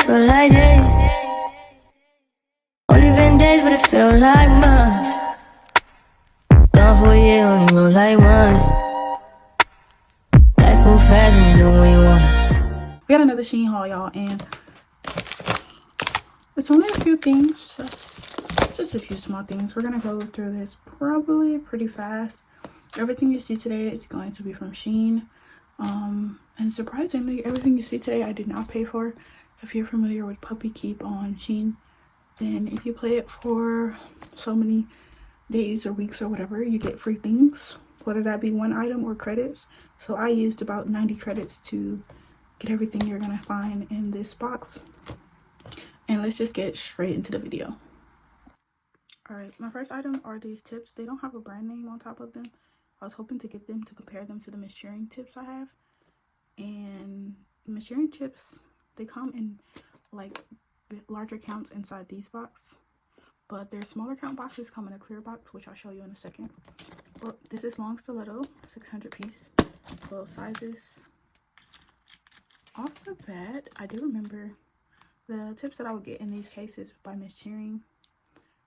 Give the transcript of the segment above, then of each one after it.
feel like days. Only been days, but it feel like months. Gone for a year, only roll like once. Life move fast and you do what you want. We got another SHEIN haul, y'all, and it's only a few things, just a few small things. We're gonna go through this probably pretty fast. Everything you see today is going to be from SHEIN. And surprisingly, everything you see today I did not pay for. If you're familiar with Puppy Keep on SHEIN, then if you play it for so many days or weeks or whatever, you get free things, whether that be one item or credits. So I used about 90 credits to get everything you're gonna find in this box. And let's just get straight into the video. All right, my first item are these tips. They don't have a brand name on top of them. I was hoping to get them to compare them to the SHEIN tips I have. And SHEIN tips, they come in like larger counts inside these boxes, but their smaller count boxes come in a clear box, which I'll show you in a second. But this is long stiletto, 600 piece, both sizes. Off the bat, I do remember the tips that I would get in these cases by SHEIN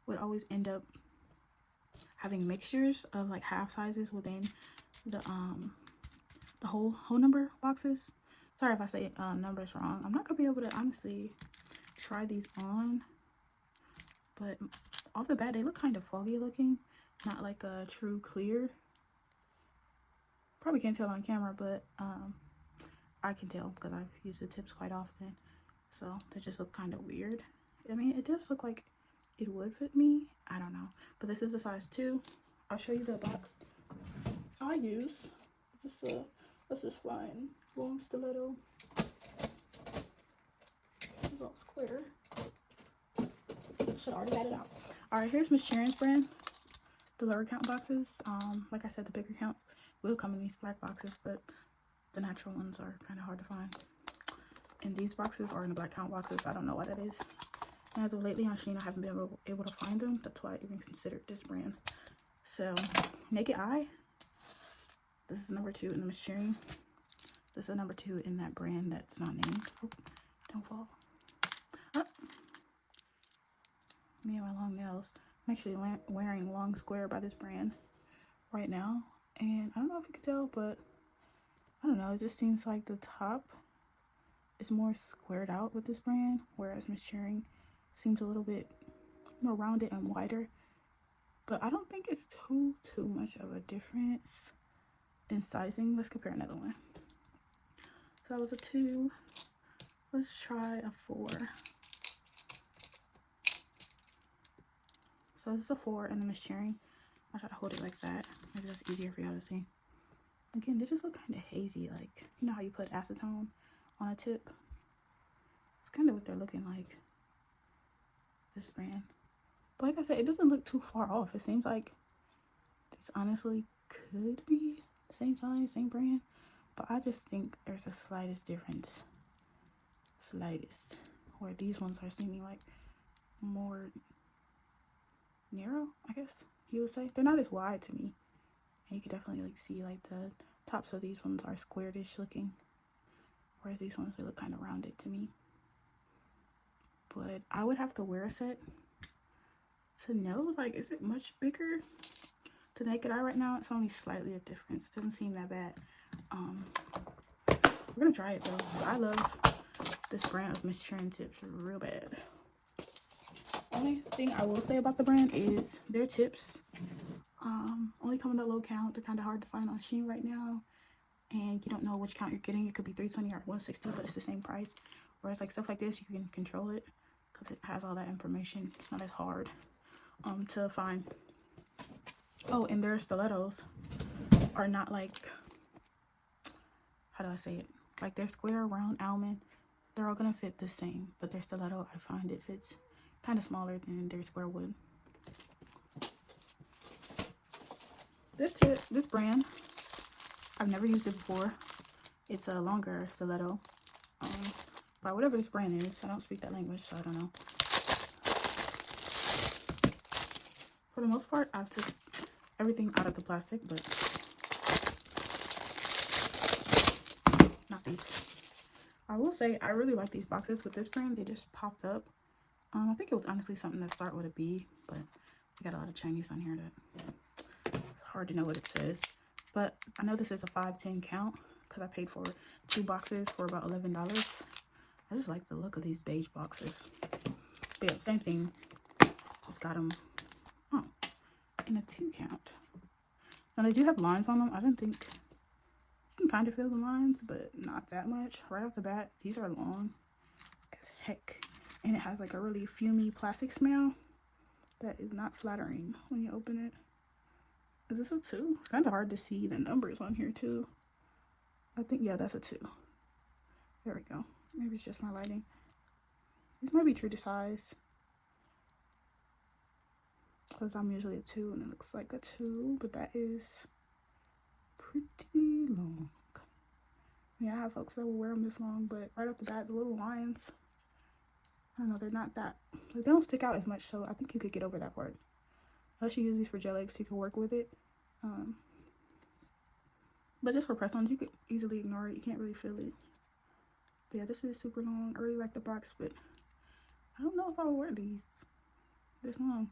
would always end up having mixtures of like half sizes within the whole number boxes. Sorry if I say numbers wrong. I'm not gonna be able to honestly try these on, but off the bat they look kind of foggy looking, not like a true clear. Probably can't tell on camera, but I can tell because I've used the tips quite often. So they just look kind of weird. I mean, it does look like it would fit me. I don't know, but this is a size 2. I'll show you the box I use. This is fine. Long stiletto. It's all square. Should already had it out. All right, here's SHEIN's brand. The lower count boxes. Like I said, the bigger counts will come in these black boxes, but the natural ones are kind of hard to find. And these boxes are in the black count boxes. I don't know why that is. And as of lately on SHEIN, I haven't been able to find them. That's why I even considered this brand. So, Naked Eye. This is number 2 in the SHEIN. This is number 2 in that brand that's not named. Oh, don't fall. Oh. Me and my long nails. I'm actually wearing long square by this brand right now. And I don't know if you can tell, but I don't know. It just seems like the top is more squared out with this brand, whereas SHEIN seems a little bit more rounded and wider. But I don't think it's too much of a difference in sizing. Let's compare another one. So that was a 2. Let's try a 4. So this is a 4 in the SHEIN. I'll try to hold it like that. Maybe that's easier for y'all to see. Again, they just look kind of hazy, like, you know how you put acetone on a tip? It's kind of what they're looking like, this brand. But like I said, it doesn't look too far off. It seems like this honestly could be the same size, same brand, but I just think there's the slightest difference. Slightest. Where these ones are seeming like more narrow, I guess you would say. They're not as wide to me. And you can definitely like see like the tops of these ones are squarish looking. Whereas these ones, they look kind of rounded to me. But I would have to wear a set to know, like, is it much bigger to Naked Eye right now? It's only slightly a difference. Doesn't seem that bad. We're gonna try it though. I love this brand of SHEIN tips real bad. Only thing I will say about the brand is their tips only come in a low count. They're kind of hard to find on SHEIN right now, and you don't know which count you're getting. It could be 320 or 160, but it's the same price. Whereas like stuff like this, you can control it because it has all that information. It's not as hard to find. Oh, and their stilettos are not like, how do I say it? Like their square, round, almond, they're all gonna fit the same, but their stiletto, I find it fits kind of smaller than their square wood. This brand, I've never used it before. It's a longer stiletto. By whatever this brand is, I don't speak that language, so I don't know. For the most part, I've took everything out of the plastic, but not these. I will say I really like these boxes with this brand. They just popped up. I think it was honestly something that started with a B, but we got a lot of Chinese on here that it's hard to know what it says. But I know this is a 510 count because I paid for 2 boxes for about $11. I just like the look of these beige boxes. But yeah, same thing. Just got them in a 2 count. Now they do have lines on them. I didn't think, you can kind of feel the lines, but not that much. Right off the bat, these are long as heck. And it has like a really fumey plastic smell that is not flattering when you open it. Is this a 2? It's kind of hard to see the numbers on here too. I think, yeah, that's a 2. There we go. Maybe it's just my lighting. These might be true to size, because I'm usually a 2 and it looks like a 2, but that is pretty long. Yeah, I have folks that will wear them this long, but right off the bat, the little lines, I don't know, they're not that, like, they don't stick out as much, so I think you could get over that part. Unless you use these for gel eggs, you can work with it. But just for press-ons, you could easily ignore it. You can't really feel it. But yeah, this is super long. I really like the box, but I don't know if I would wear these this long.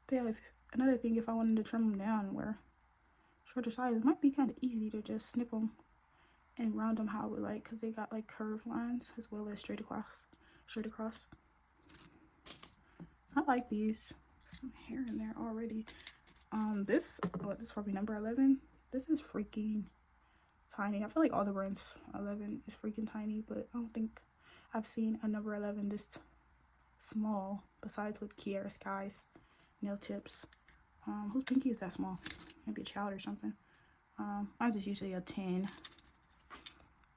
But yeah, another thing, if I wanted to trim them down and wear shorter sizes, it might be kind of easy to just snip them and round them how I would like, because they got like curved lines as well as straight across. I like these. Some hair in there already. This is probably number 11. This is freaking tiny. I feel like all the brands 11 is freaking tiny, but I don't think I've seen a number 11 this small besides with Kiara Sky's nail tips. Whose pinky is that small? Maybe a child or something. Mine's is usually a 10.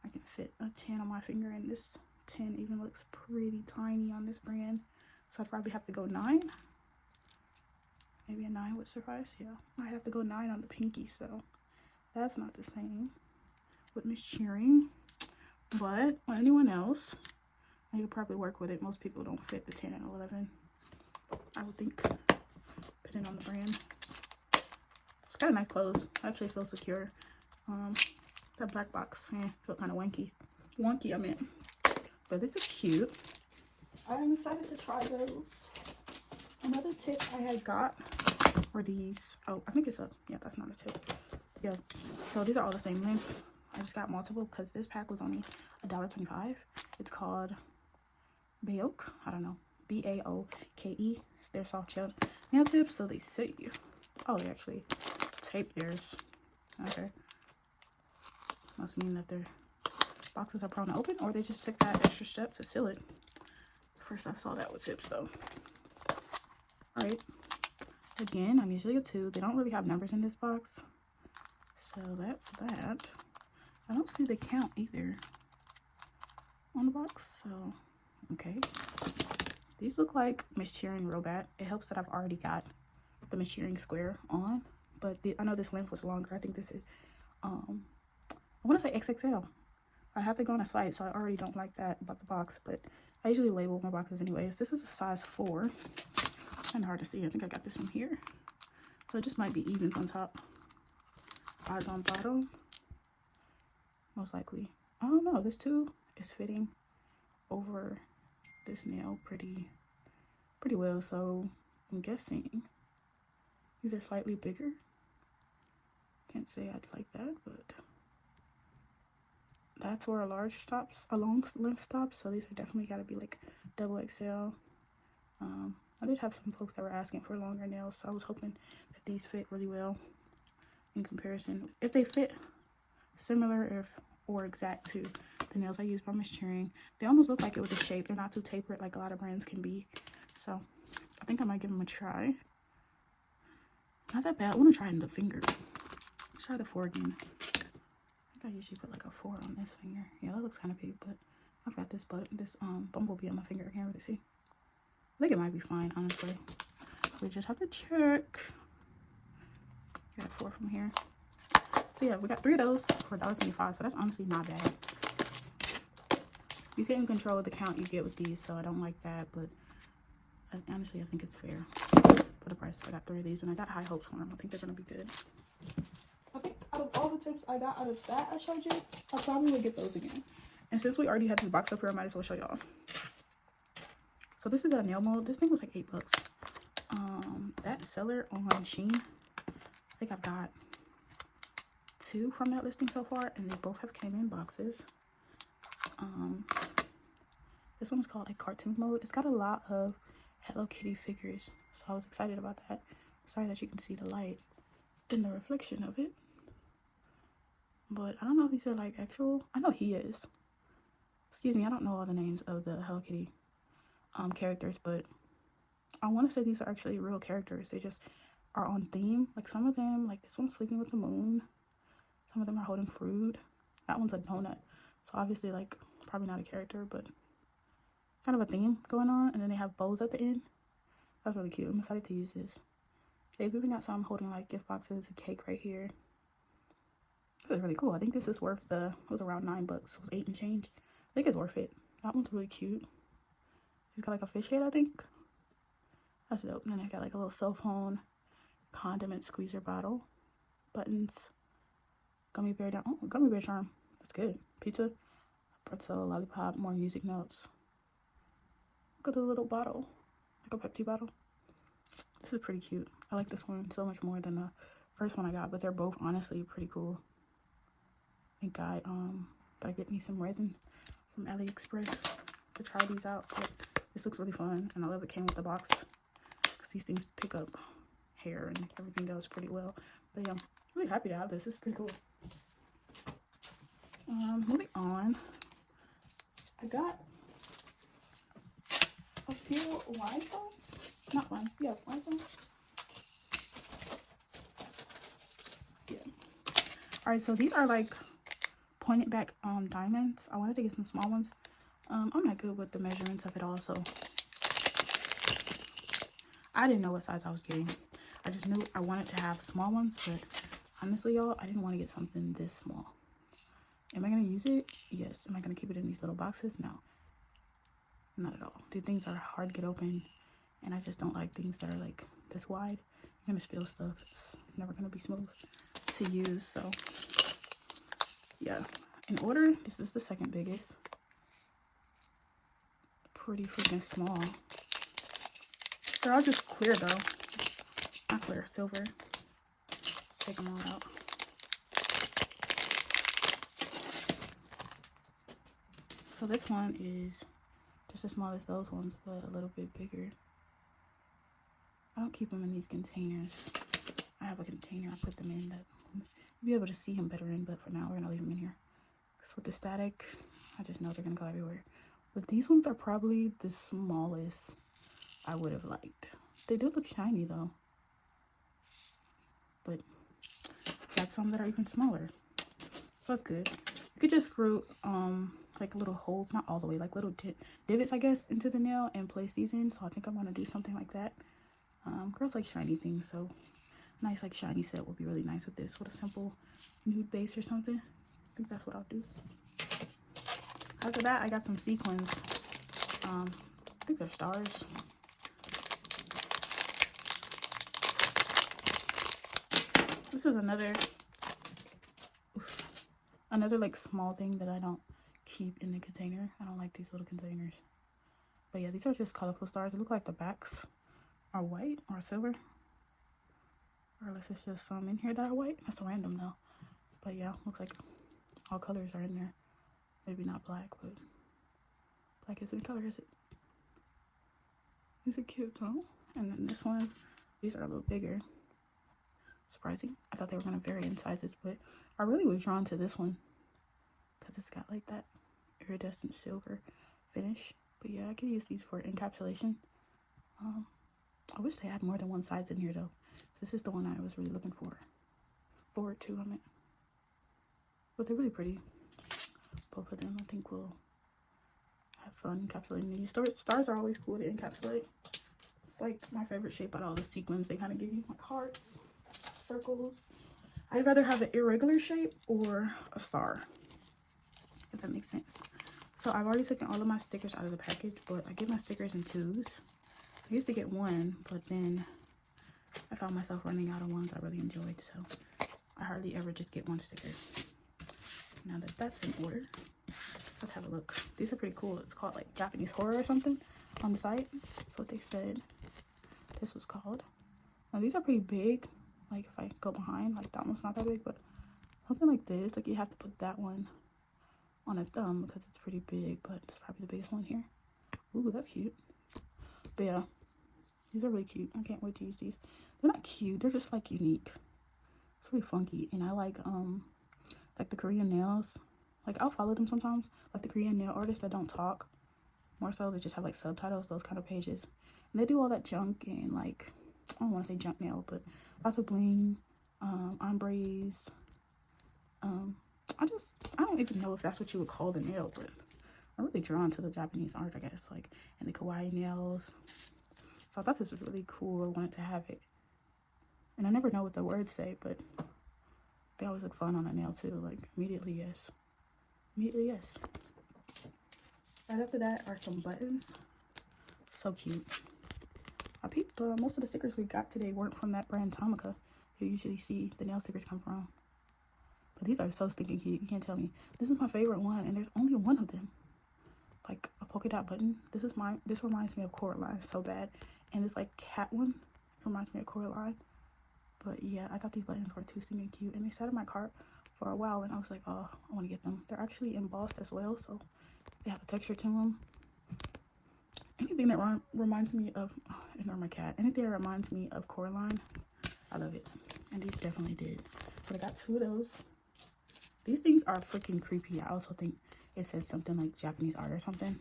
I can fit a 10 on my finger, and this 10 even looks pretty tiny on this brand, so I'd probably have to go 9. Maybe a 9 would suffice. Yeah, I have to go 9 on the pinky, so that's not the same with Miss Shearing. But anyone else, I could probably work with it. Most people don't fit the 10 and 11, I would think, depending on the brand. It's kind of nice clothes. I actually feel secure. That black box, felt kind of wonky, I meant. But this is cute. I'm excited to try those. Another tip I had got were these. Oh, I think it's a, yeah, that's not a tip. Yeah, so these are all the same length. I just got multiple because this pack was only $1.25. It's called Baoke. I don't know. B-A-O-K-E. They're soft shelled nail tips, so they sit you. Oh, they actually tape theirs. Okay. Must mean that their boxes are prone to open, or they just took that extra step to seal it. First I saw that with tips though. Alright. Again, I'm usually a 2. They don't really have numbers in this box, so that's that. I don't see the count either on the box, so okay. These look like Miss Shearing Robat. It helps that I've already got the Miss Shearing square on, but I know this length was longer. I think this is I want to say XXL. I have to go on a site, so I already don't like that about the box, but I usually label my boxes anyways. This is a size 4. Kind of hard to see. I think I got this from here, so it just might be evens on top, odds on bottom, most likely. I don't know. This too is fitting over this nail pretty well, so I'm guessing these are slightly bigger. Can't say I'd like that, but that's where a large stops, a long length stops, so these are definitely got to be like double XL. I did have some folks that were asking for longer nails, so I was hoping that these fit really well in comparison. If they fit similar or exact to the nails I use by Miss Shearing, they almost look like it was a shape. They're not too tapered like a lot of brands can be, so I think I might give them a try. Not that bad. I want to try in the finger. Let's try the 4 again. I think I usually put like a 4 on this finger. Yeah, that looks kind of big, but I've got this bumblebee on my finger. I can't really see. I think it might be fine, honestly. We just have to check. Got 4 from here. So yeah, we got 3 of those for $1.25, so that's honestly not bad. You can control the count you get with these, so I don't like that, but honestly, I think it's fair for the price. I got 3 of these, and I got high hopes for them. I think they're gonna be good. I think out of all the tips I got out of that I showed you, I probably would get those again. And since we already have this box up here, I might as well show y'all. So this is a nail mold. This thing was like $8. That seller on SHEIN, I think I've got 2 from that listing so far, and they both have came in boxes. This one's called a cartoon mode. It's got a lot of Hello Kitty figures, so I was excited about that. Sorry that you can see the light in the reflection of it, but I don't know if these are like actual. I know he is. Excuse me, I don't know all the names of the Hello Kitty characters, but I want to say these are actually real characters. They just are on theme. Like some of them, like this one's sleeping with the moon. Some of them are holding fruit. That one's a donut. So obviously like probably not a character, but kind of a theme going on. And then they have bows at the end. That's really cute. I'm excited to use this. They've even got some holding like gift boxes, a cake right here. This is really cool. I think this is worth it was around $9. It was 8 and change. I think it's worth it. That one's really cute. He's got like a fish head, I think. That's dope. And then I got like a little cell phone, condiment squeezer bottle, buttons, gummy bear down. Oh, gummy bear charm. That's good. Pizza, pretzel, lollipop, more music notes. Look at the little bottle, like a Pepsi bottle. This is pretty cute. I like this one so much more than the first one I got, but they're both honestly pretty cool. I think I gotta get me some resin from AliExpress to try these out. But this looks really fun, and I love it came with the box because these things pick up hair and everything goes pretty well. But yeah, I'm really happy to have this. It's pretty cool. Moving on, I got a few rhinestones. Not one. Yeah, rhinestones. Yeah. All right, so these are like pointed back diamonds. I wanted to get some small ones. I'm not good with the measurements of it all, so I didn't know what size I was getting. I just knew I wanted to have small ones, but honestly, y'all, I didn't want to get something this small. Am I going to use it? Yes. Am I going to keep it in these little boxes? No. Not at all. These things are hard to get open, and I just don't like things that are like this wide. You're going to spill stuff. It's never going to be smooth to use, so yeah. In order, this is the second biggest. Pretty freaking small. They're all just clear though. Not clear, silver. Let's take them all out. So this one is just as small as those ones, but a little bit bigger. I don't keep them in these containers. I have a container I put them in that you'll be able to see them better in, but for now we're gonna leave them in here. Because with the static, I just know they're gonna go everywhere. But these ones are probably the smallest I would have liked. They do look shiny though. But got some that are even smaller. So that's good. You could just screw like little holes, not all the way, like little divots, I guess, into the nail and place these in. So I think I'm gonna do something like that. Girls like shiny things, so nice like shiny set would be really nice with this, with a simple nude base or something. I think that's what I'll do. After that, I got some sequins. I think they're stars. This is another like small thing that I don't keep in the container. I don't like these little containers. But yeah, these are just colorful stars. They look like the backs are white or silver. Or unless it's just some in here that are white. That's random though. But yeah, looks like all colors are in there. Maybe not black, but black isn't color, is it? These are cute though. And then this one, these are a little bigger. Surprising. I thought they were going to vary in sizes, but I really was drawn to this one because it's got like that iridescent silver finish. But yeah, I could use these for encapsulation. I wish they had more than one size in here though. This is the one I was really looking forward to on it. But they're really pretty. Both of them. I think we'll have fun encapsulating these. Stars are always cool to encapsulate. It's like my favorite shape out of all the sequins. They kind of give you like hearts, circles. I'd rather have an irregular shape or a star, if that makes sense. So I've already taken all of my stickers out of the package, but I get my stickers in twos. I used to get one, but then I found myself running out of ones I really enjoyed, so I hardly ever just get one sticker. Now that that's in order, Let's have a look. These are pretty cool. It's called like Japanese horror or something on the site. That's what they said this was called. Now these are pretty big. Like if I go behind, like that one's not that big, but something like this, like you have to put that one on a thumb because it's pretty big, but it's probably the biggest one here. Ooh, that's cute. But yeah, these are really cute. I can't wait to use these. They're not cute, they're just like unique. It's really funky. And I like the Korean nails. Like I'll follow them sometimes, like the Korean nail artists that don't talk. More so they just have like subtitles, those kind of pages. And they do all that junk and like, I don't want to say junk nail, but lots of bling, ombres. I don't even know if that's what you would call the nail, but I'm really drawn to the Japanese art, I guess, like, and the kawaii nails. So I thought this was really cool. I wanted to have it. And I never know what the words say, but they always look fun on a nail too. Like, immediately yes. Immediately yes. Right after that are some buttons. So cute. I peeped, most of the stickers we got today weren't from that brand Tomica you usually see the nail stickers come from. But these are so stinking cute. You can't tell me. This is my favorite one, and there's only one of them. Like a polka dot button. This reminds me of Coraline so bad. And this like cat one reminds me of Coraline. But yeah, I thought these buttons were too stinking cute, and they sat in my cart for a while, and I was like, oh, I want to get them. They're actually embossed as well, so they have a texture to them. Anything that reminds me of, ignore my cat. Anything that reminds me of Coraline, I love it. And these definitely did. So I got 2 of those. These things are freaking creepy. I also think it says something like Japanese art or something.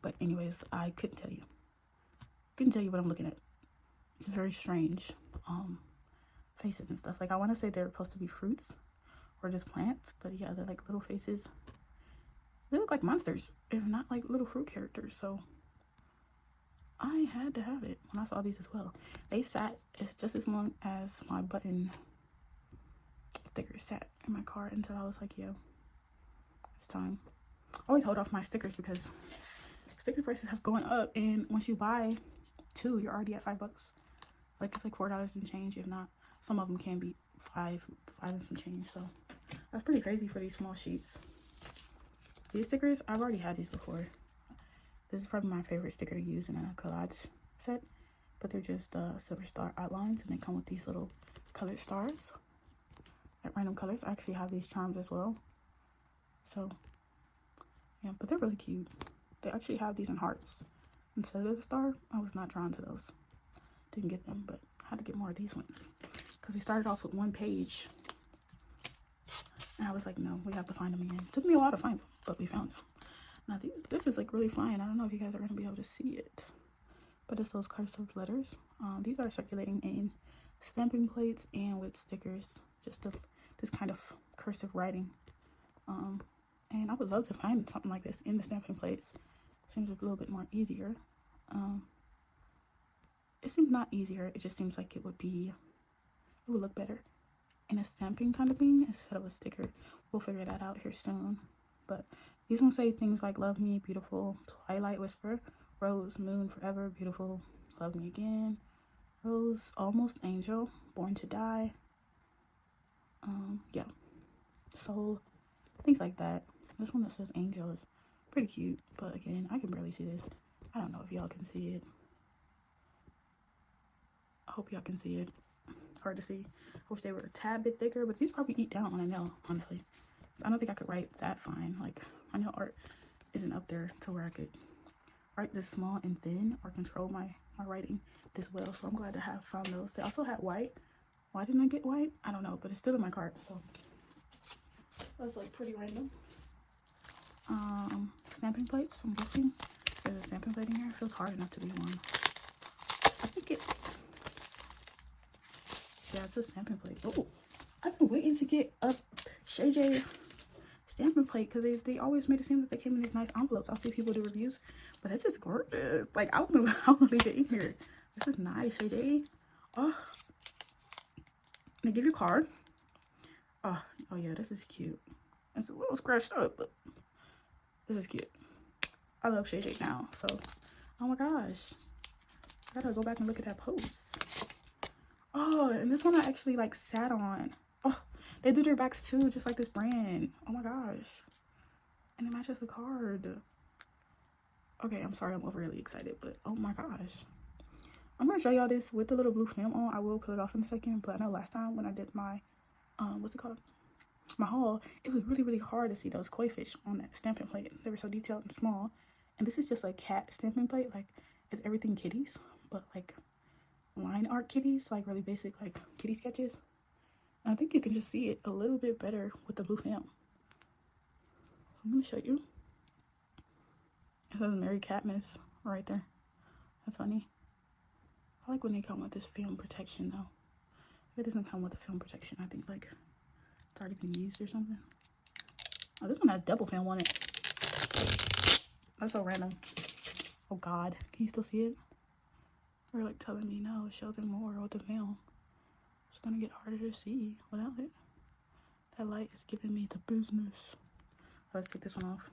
But anyways, I couldn't tell you. Couldn't tell you what I'm looking at. It's very strange. Faces and stuff. Like I want to say they're supposed to be fruits or just plants, but yeah, they're like little faces. They look like monsters, if not like little fruit characters. So I had to have it when I saw these as well. They sat just as long as my button stickers sat in my cart until I was like, yo, it's time. I always hold off my stickers because sticker prices have gone up, and once you buy 2, you're already at $5. Like it's like $4 and change, if not. Some of them can be five and some change. So that's pretty crazy for these small sheets. These stickers, I've already had these before. This is probably my favorite sticker to use in a collage set, but they're just silver star outlines, and they come with these little colored stars at random colors. I actually have these charms as well. So yeah, but they're really cute. They actually have these in hearts instead of the star. I was not drawn to those. Didn't get them, but I had to get more of these ones because we started off with 1 page, and I was like, no, we have to find them again. It took me a while to find them, but we found them. Now this is like really fine. I don't know if you guys are going to be able to see it, but it's those cursive letters. These are circulating in stamping plates and with stickers, just this kind of cursive writing. And I would love to find something like this in the stamping plates. Seems like a little bit more easier. It seems not easier, it just seems like it would look better in a stamping kind of thing instead of a sticker. We'll figure that out here soon. But these ones say things like love me, beautiful, twilight whisper, rose, moon, forever, beautiful, love me again, rose, almost angel, born to die, yeah, soul, things like that. This one that says angel is pretty cute, but again, I can barely see this. I don't know if y'all can see it. I hope y'all can see it. Hard to see. I wish they were a tad bit thicker, but these probably eat down on a nail, honestly. I don't think I could write that fine. Like, my nail art isn't up there to where I could write this small and thin or control my writing this well. So I'm glad to have found those. They also had white. Why didn't I get white? I don't know, but it's still in my cart, so that's like pretty random. Stamping plates, I'm guessing there's a stamping plate in here. It feels hard enough to be one. I think yeah, it's a stamping plate. Oh, I've been waiting to get a SHEIN stamping plate because they always made it seem that they came in these nice envelopes. I'll see people do reviews, but this is gorgeous. Like, I want to leave it in here. This is nice, SHEIN. Oh, they give you a card. Oh yeah, this is cute. It's a little scratched up, but this is cute. I love SHEIN now, so oh my gosh, I gotta go back and look at that post. Oh, and this one I actually like sat on. Oh, they do their backs too, just like this brand. Oh my gosh, And it matches the card. Okay, I'm sorry, I'm overly excited, but oh my gosh. I'm gonna show y'all this with the little blue film on. I will put it off in a second, but I know last time when I did my, what's it called? My haul, it was really hard to see those koi fish on that stamping plate. They were so detailed and small. And this is just a cat stamping plate. Like, it's everything kitties, but like line art kitties, like really basic, like kitty sketches. And I think you can just see it a little bit better with the blue film. I'm gonna show you. It says Mary Catmiss right there. That's funny. I like when they come with this film protection though. If it doesn't come with the film protection, I think like it's already been used or something. Oh, this one has double film on it. That's so random. Oh God, can you still see it? They're like telling me no, show them more with the film. It's gonna get harder to see without it. That light is giving me the business. Let's take this one off.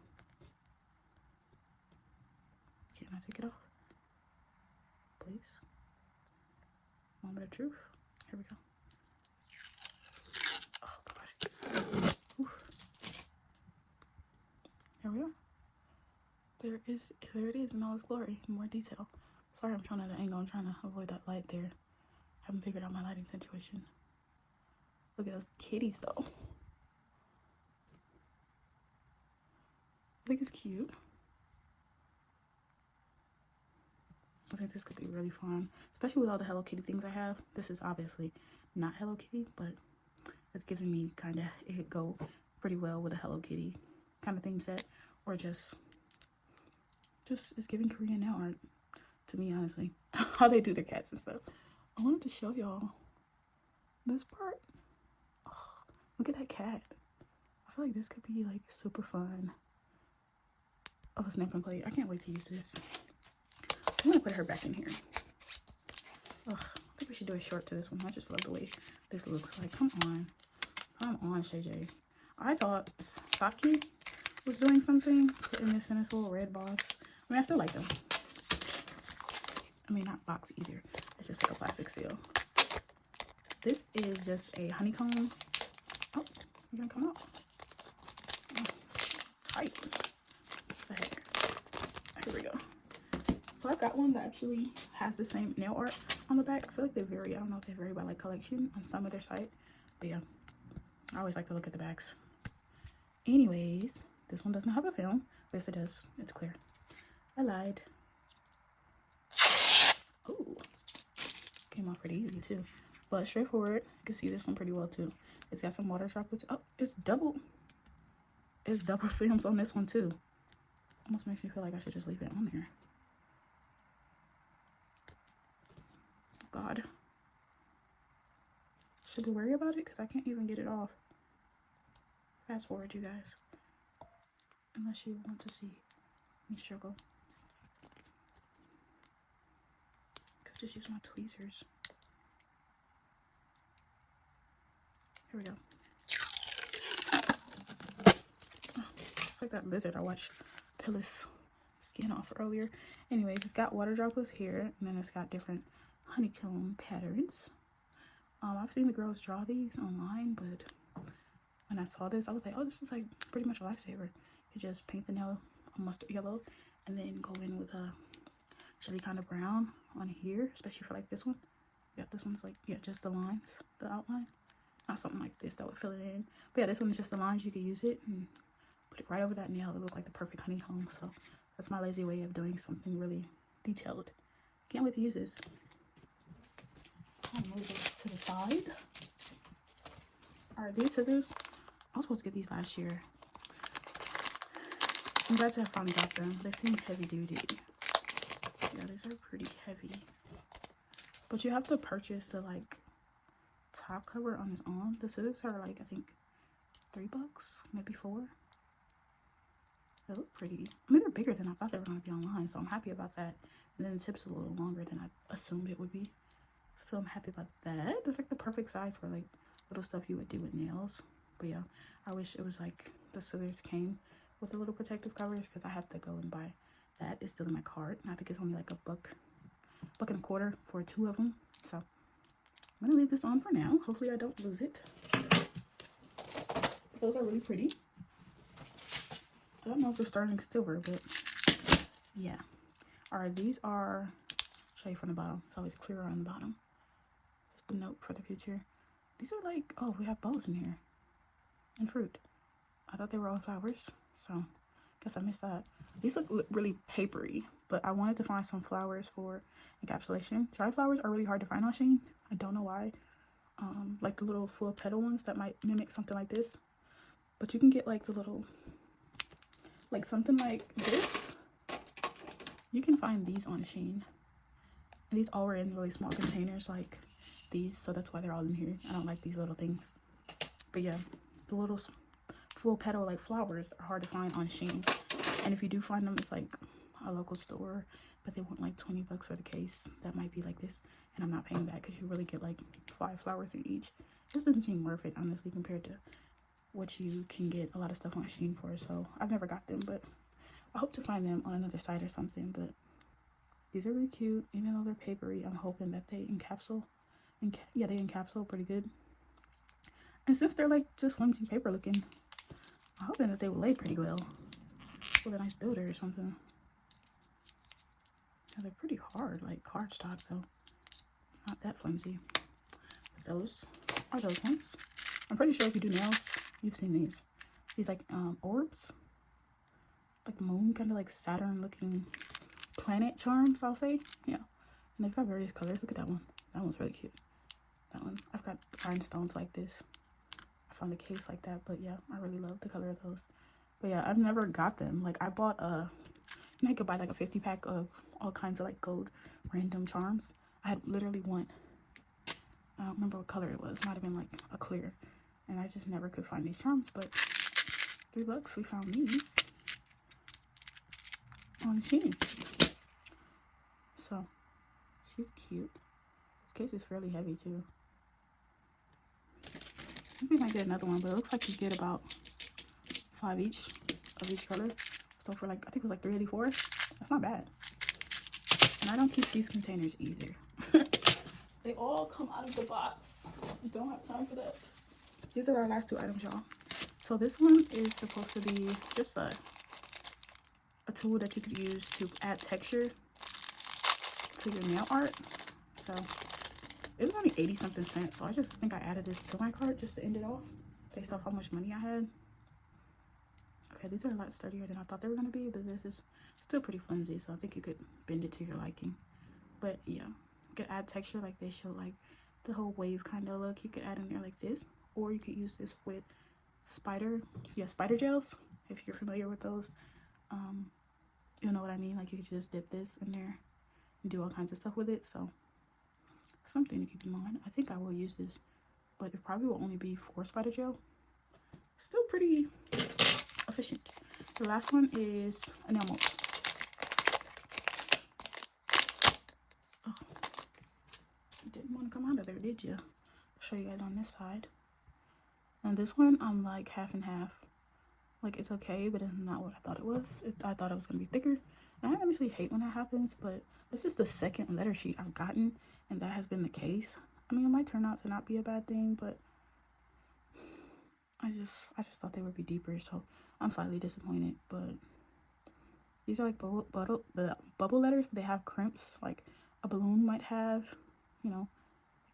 Can I take it off? Please. Moment of truth. Here we go. Oh God. Oof. Here we are. There it is in all its glory, in more detail. Sorry, I'm trying to angle. I'm trying to avoid that light there. Haven't figured out my lighting situation. Look at those kitties though. I think it's cute. I think this could be really fun, especially with all the Hello Kitty things I have. This is obviously not Hello Kitty, but it's giving me kind of, it could go pretty well with a Hello Kitty kind of theme set, or just it's giving Korean nail art to me, honestly. How they do their cats and stuff. I wanted to show y'all this part. Oh, look at that cat. I feel like this could be like super fun. Oh, a snapping plate. I can't wait to use this. I'm gonna put her back in here. Ugh, I think we should do a short to this one. I just love the way this looks like. Come on, Shay J. I thought Saki was doing something, putting this in this little red box. I mean, I still like them. I mean, not box either. It's just like a plastic seal. This is just a honeycomb. Oh, you're gonna come out. Oh, tight. What the heck? Here we go. So I've got one that actually has the same nail art on the back. I feel like they vary. I don't know if they vary by like collection on some of their site. But yeah, I always like to look at the backs. Anyways, this one doesn't have a film. Yes, it does. It's clear. I lied. Oh, came out pretty easy too. But straightforward. You can see this one pretty well too. It's got some water droplets. Oh, it's double films on this one too. Almost makes me feel like I should just leave it on there. God. Should we worry about it? Because I can't even get it off. Fast forward, you guys. Unless you want to see me struggle. Could just use my tweezers. Here we go. Oh, it's like that lizard I watched peel his skin off earlier. Anyways, it's got water droplets here, and then it's got different honeycomb patterns. I've seen the girls draw these online, but when I saw this, I was like, oh, this is like pretty much a lifesaver. You just paint the nail a mustard yellow and then go in with a chili kind of brown on here, especially for like this one. Yeah, this one's like, yeah, just the lines, the outline. Not something like this that would fill it in. But yeah, this one is just the lines. You could use it and put it right over that nail. It looks like the perfect honeycomb. So that's my lazy way of doing something really detailed. Can't wait to use this. I'll move this to the side. Alright, these scissors, I was supposed to get these last year. I'm glad to have finally got them. They seem heavy duty. Yeah, these are pretty heavy. But you have to purchase the like top cover on its own. The scissors are like, I think $3, maybe $4. They look pretty. I mean, they're bigger than I thought they were going to be online, so I'm happy about that. And then the tip's a little longer than I assumed it would be. So I'm happy about that. It's like the perfect size for like little stuff you would do with nails. But yeah, I wish it was like the scissors came with the little protective covers, because I have to go and buy that. It's still in my cart, and I think it's only like $1.25 for 2 of them. So I'm gonna leave this on for now. Hopefully I don't lose it. Those are really pretty. I don't know if it's sterling silver, but yeah. All right, these are, show you from the bottom. It's always clearer on the bottom. Just the note for the future. These are like, oh, we have bows in here and fruit. I thought they were all flowers, so guess I missed that. These look really papery, but I wanted to find some flowers for encapsulation. Dry flowers are really hard to find on SHEIN. I don't know why. Like the little full petal ones that might mimic something like this, but you can get like the little, like something like this. You can find these on SHEIN, and these all were in really small containers like these, so that's why they're all in here. I don't like these little things, but yeah, the little full petal like flowers are hard to find on SHEIN, and if you do find them, it's like a local store, but they want like 20 bucks for the case that might be like this, and I'm not paying that because you really get like 5 flowers in each. It just doesn't seem worth it, honestly, compared to what you can get a lot of stuff on SHEIN for. So I've never got them, but I hope to find them on another site or something. But these are really cute, even though they're papery. I'm hoping that they encapsulate, yeah, they encapsulate pretty good. And since they're like just flimsy paper looking, I'm hoping that they will lay pretty well with a nice builder or something. Yeah, they're pretty hard, like cardstock though. Not that flimsy. Those are those ones. I'm pretty sure if you do nails, you've seen these. These like orbs, like moon, kind of like Saturn looking planet charms, I'll say. Yeah, and they've got various colors. Look at that one. That one's really cute. That one. I've got rhinestones like this. I found a case like that, but yeah, I really love the color of those. But yeah, I've never got them. Like I bought and I could buy like a 50 pack of all kinds of like gold random charms. I had literally one. I don't remember what color it was. It might have been like a clear, and I just never could find these charms. But $3 we found these on SHEIN. So she's cute. This case is fairly heavy too. I think we might get another one, but it looks like you get about 5 each of each color. So for like, I think it was like $3.84. That's not bad. And I don't keep these containers either. They all come out of the box. I don't have time for that. These are our last 2 items, y'all. So this one is supposed to be just a tool that you could use to add texture to your nail art. So it was only 80 something cents. So I just think I added this to my cart just to end it off based off how much money I had. Okay, these are a lot sturdier than I thought they were going to be, but this is still pretty flimsy, so I think you could bend it to your liking. But yeah, you could add texture like they show, like the whole wave kind of look. You could add in there like this, or you could use this with spider gels, if you're familiar with those. You know what I mean, like you could just dip this in there and do all kinds of stuff with it. So something to keep in mind. I think I will use this, but it probably will only be for spider gel. Still pretty efficient. The last one is a nail mold. Oh, you didn't want to come out of there, did you? I'll show you guys on this side. And this one, I'm like half and half. Like it's okay, but it's not what I thought it was. I thought it was gonna be thicker. And I honestly hate when that happens, but this is the second letter sheet I've gotten, and that has been the case. I mean, it might turn out to not be a bad thing, but I just thought they would be deeper, so I'm slightly disappointed. But these are like bubble letters. They have crimps, like a balloon might have, you know,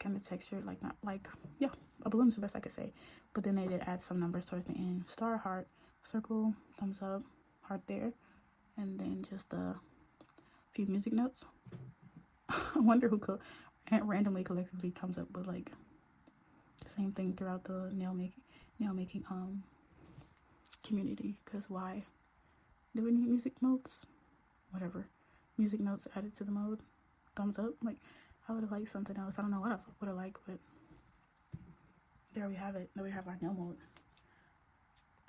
kind of texture, like not like, yeah, a balloon's the best I could say. But then they did add some numbers towards the end: star, heart, circle, thumbs up, heart there, and then just a few music notes. I wonder who randomly collectively comes up with like the same thing throughout the nail making community, because why do we need music notes? Whatever, music notes added to the mode, thumbs up. Like I would have liked something else. I don't know what I would have liked, but there we have it. There we have our nail mode.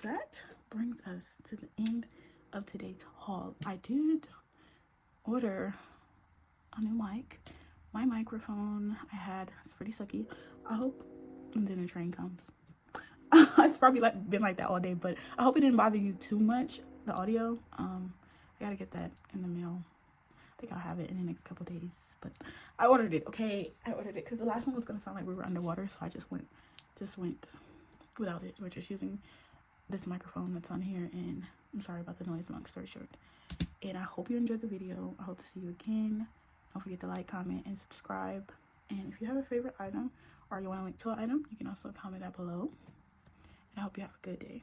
That brings us to the end of today's haul. I did order a new mic. My microphone it's pretty sucky. I hope, and then the train comes. It's probably been like that all day, but I hope it didn't bother you too much, the audio. I gotta get that in the mail. I think I'll have it in the next couple days, but I ordered it. Okay, I ordered it because the last one was gonna sound like we were underwater, so I just went without it. We're just using this microphone that's on here, and I'm sorry about the noise, long story short. And I hope you enjoyed the video. I hope to see you again. Don't forget to like, comment, and subscribe. And if you have a favorite item or you want to link to an item, you can also comment that below. And I hope you have a good day.